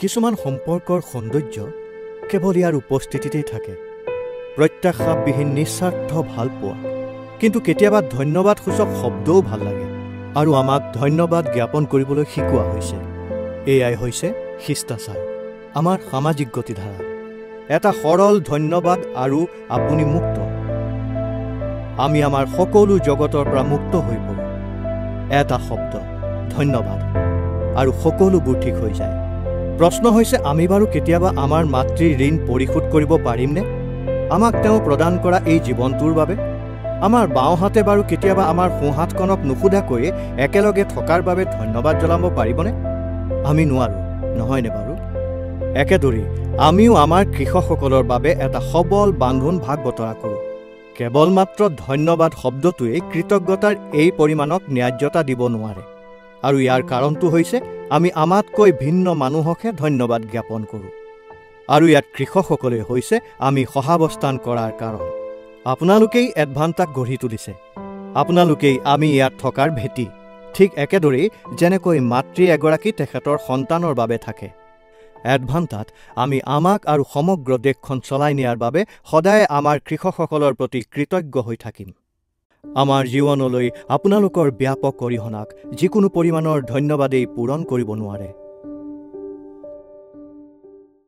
কিছুমান সম্পৰ্কৰ সৌন্দৰ্য কেৱল ইয়াৰ উপস্থিতিতেই থাকে। প্ৰত্যাশাবিহীন নিস্বাৰ্থ ভাল পোৱা, কিন্তু কেতিয়াবা ধন্যবাদসূচক শব্দও ভাল লাগে আৰু আমাক ধন্যবাদ জ্ঞাপন কৰিবলৈ শিকোৱা হৈছে। এয়াই হৈছে শিষ্টাচাৰ, আমাৰ সামাজিক গতিধাৰা। এটা সৰল ধন্যবাদ আৰু আপুনি মুক্ত। আমি আমাৰ সকলো জগতৰ পৰা মুক্ত হৈ পৰোঁ। এটা শব্দ ধন্যবাদ আৰু সকলোবোৰ ঠিক হৈ যায়। প্ৰশ্ন হৈছে, আমি বাৰু কেতিয়াবা আমাৰ মাতৃৰ ঋণ পৰিশোধ কৰিব পাৰিমনে? আমাক তেওঁ প্ৰদান কৰা এই জীৱনটোৰ বাবে। আমাৰ বাওঁহাতে বাৰু কেতিয়াবা আমাৰ সোঁহাতখনক নুসুধাকৈ একেলগে থকাৰ বাবে ধন্যবাদ জনাব পাৰিবনে? আমি নোৱাৰোঁ, নহয়নে বাৰু? একেদৰেই আমিও আমাৰ কৃষকসকলৰ বাবে এটা সবল বান্ধোন ভাগ বতৰা কৰোঁ। কেৱল মাত্ৰ ধন্যবাদ শব্দটোৱে কৃতজ্ঞতাৰ এই পৰিমাণক ন্যায্যতা দিব নোৱাৰে। আৰু ইয়াৰ কাৰণটো হৈছে আমি আমাতকৈ ভিন্ন মানুহকহে ধন্যবাদ জ্ঞাপন কৰোঁ। আৰু ইয়াত কৃষকসকলে হৈছে আমি সহাৱস্থান কৰাৰ কাৰণ। আপোনালোকেই এডভান্টাক গঢ়ি তুলিছে। আপোনালোকেই আমি ইয়াত থকাৰ ভেটি। ঠিক একেদৰেই যেনেকৈ মাতৃ এগৰাকী তেখেতৰ সন্তানৰ বাবে থাকে। এডভান্টাত আমি আমাক আৰু সমগ্ৰ দেশখন চলাই নিয়াৰ বাবে সদায় আমাৰ কৃষকসকলৰ প্ৰতি কৃতজ্ঞ হৈ থাকিম। আমাৰ জীৱনলৈ আপোনালোকৰ ব্যাপক অৰিহণাক যিকোনো পৰিমাণৰ ধন্যবাদেই পূৰণ কৰিব নোৱাৰে।